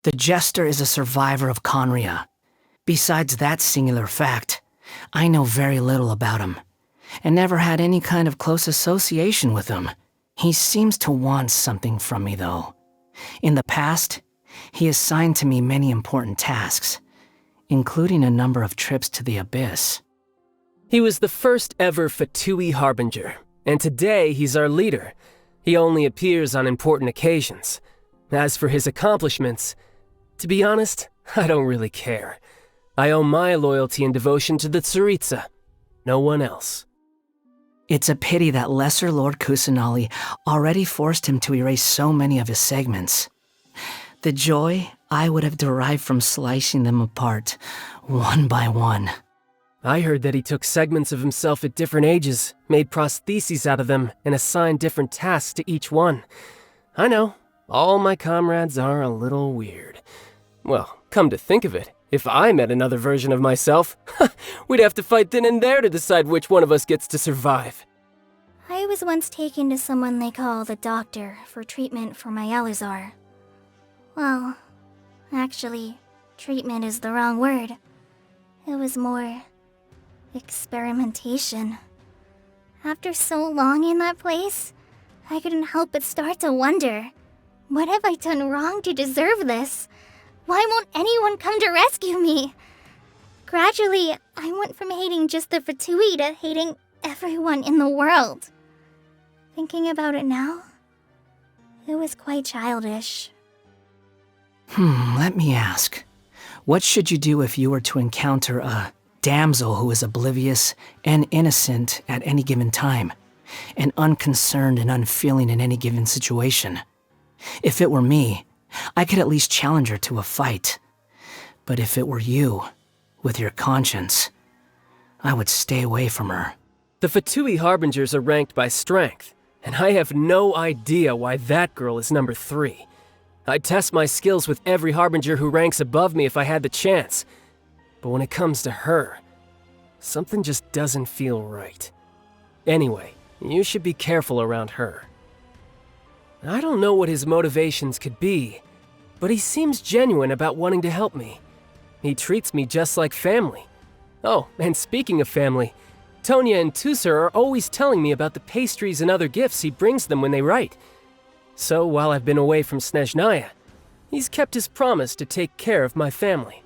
The Jester is a survivor of Conria. Besides that singular fact, I know very little about him, and never had any kind of close association with him. He seems to want something from me, though. In the past, he assigned to me many important tasks, including a number of trips to the Abyss. He was the first ever Fatui Harbinger, and today he's our leader. He only appears on important occasions. As for his accomplishments, to be honest, I don't really care. I owe my loyalty and devotion to the Tsaritsa, no one else. It's a pity that Lesser Lord Kusanali already forced him to erase so many of his segments. The joy I would have derived from slicing them apart, one by one. I heard that he took segments of himself at different ages, made prostheses out of them, and assigned different tasks to each one. I know, all my comrades are a little weird. Well, come to think of it, if I met another version of myself, we'd have to fight then and there to decide which one of us gets to survive. I was once taken to someone they call the Doctor for treatment for my Elazar. Well, actually, treatment is the wrong word. It was more experimentation. After so long in that place, I couldn't help but start to wonder, what have I done wrong to deserve this? Why won't anyone come to rescue me? Gradually, I went from hating just the Fatui to hating everyone in the world. Thinking about it now, it was quite childish. Let me ask. What should you do if you were to encounter a damsel who is oblivious and innocent at any given time, and unconcerned and unfeeling in any given situation? If it were me, I could at least challenge her to a fight. But if it were you, with your conscience, I would stay away from her. The Fatui Harbingers are ranked by strength, and I have no idea why that girl is number 3. I'd test my skills with every Harbinger who ranks above me if I had the chance. But when it comes to her, something just doesn't feel right. Anyway, you should be careful around her. I don't know what his motivations could be, but he seems genuine about wanting to help me. He treats me just like family. Oh, and speaking of family, Tonya and Tusser are always telling me about the pastries and other gifts he brings them when they write. So while I've been away from Snezhnaya, he's kept his promise to take care of my family.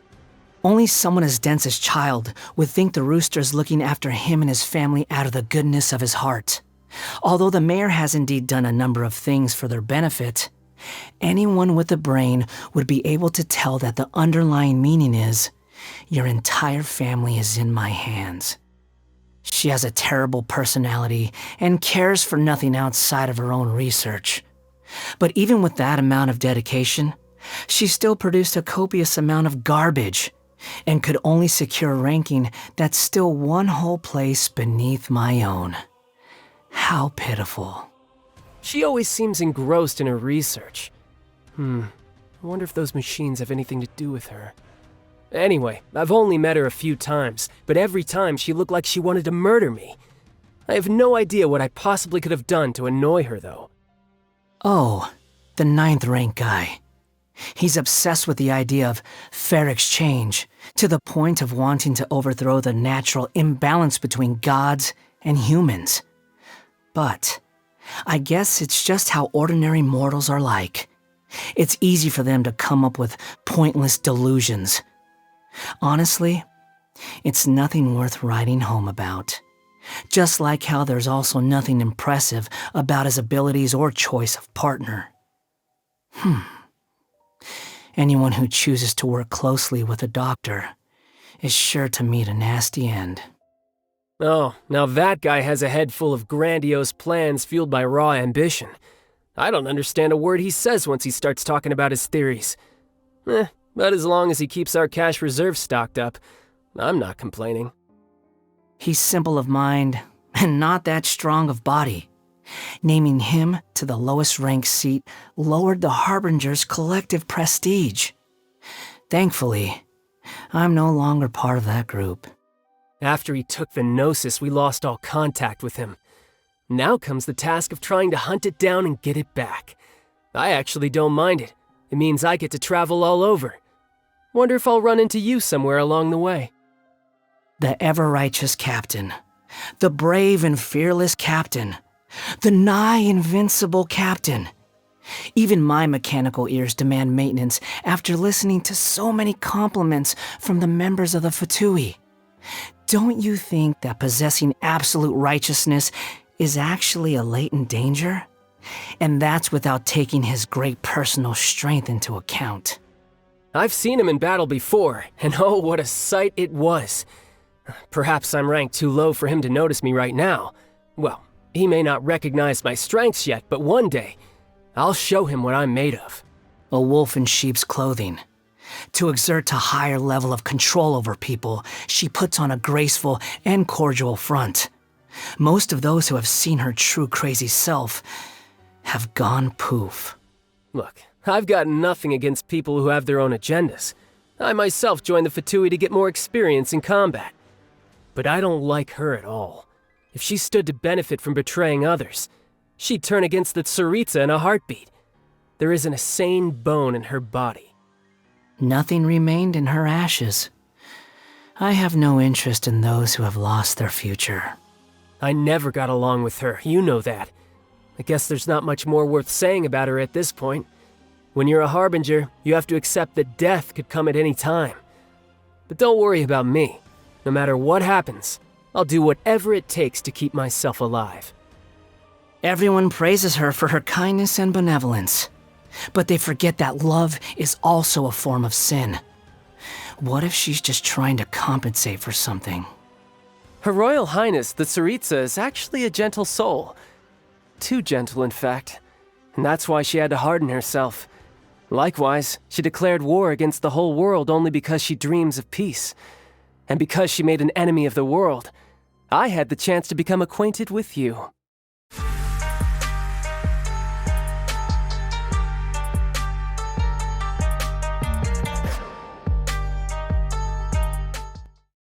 Only someone as dense as Childe would think the Rooster's looking after him and his family out of the goodness of his heart. Although the mayor has indeed done a number of things for their benefit, anyone with a brain would be able to tell that the underlying meaning is, your entire family is in my hands. She has a terrible personality and cares for nothing outside of her own research. But even with that amount of dedication, she still produced a copious amount of garbage and could only secure a ranking that's still one whole place beneath my own. How pitiful. She always seems engrossed in her research. I wonder if those machines have anything to do with her. Anyway, I've only met her a few times, but every time she looked like she wanted to murder me. I have no idea what I possibly could have done to annoy her, though. Oh, the 9th rank guy. He's obsessed with the idea of fair exchange, to the point of wanting to overthrow the natural imbalance between gods and humans. But I guess it's just how ordinary mortals are like. It's easy for them to come up with pointless delusions. Honestly, it's nothing worth writing home about. Just like how there's also nothing impressive about his abilities or choice of partner. Anyone who chooses to work closely with a doctor is sure to meet a nasty end. Oh, now that guy has a head full of grandiose plans fueled by raw ambition. I don't understand a word he says once he starts talking about his theories. But as long as he keeps our cash reserves stocked up, I'm not complaining. He's simple of mind and not that strong of body. Naming him to the lowest ranked seat lowered the Harbingers' collective prestige. Thankfully, I'm no longer part of that group. After he took the Gnosis, we lost all contact with him. Now comes the task of trying to hunt it down and get it back. I actually don't mind it. It means I get to travel all over. Wonder if I'll run into you somewhere along the way. The ever-righteous captain. The brave and fearless captain. The nigh invincible captain. Even my mechanical ears demand maintenance after listening to so many compliments from the members of the Fatui. Don't you think that possessing absolute righteousness is actually a latent danger? And that's without taking his great personal strength into account. I've seen him in battle before, and oh, what a sight it was. Perhaps I'm ranked too low for him to notice me right now. Well, he may not recognize my strengths yet, but one day, I'll show him what I'm made of. A wolf in sheep's clothing. To exert a higher level of control over people, she puts on a graceful and cordial front. Most of those who have seen her true crazy self have gone poof. Look, I've got nothing against people who have their own agendas. I myself joined the Fatui to get more experience in combat. But I don't like her at all. If she stood to benefit from betraying others, she'd turn against the Tsaritsa in a heartbeat. There isn't a sane bone in her body. Nothing remained in her ashes. I have no interest in those who have lost their future. I never got along with her, you know that. I guess there's not much more worth saying about her at this point. When you're a Harbinger, you have to accept that death could come at any time. But don't worry about me. No matter what happens, I'll do whatever it takes to keep myself alive. Everyone praises her for her kindness and benevolence. But they forget that love is also a form of sin. What if she's just trying to compensate for something? Her Royal Highness, the Tsaritsa, is actually a gentle soul. Too gentle, in fact. And that's why she had to harden herself. Likewise, she declared war against the whole world only because she dreams of peace. And because she made an enemy of the world, I had the chance to become acquainted with you.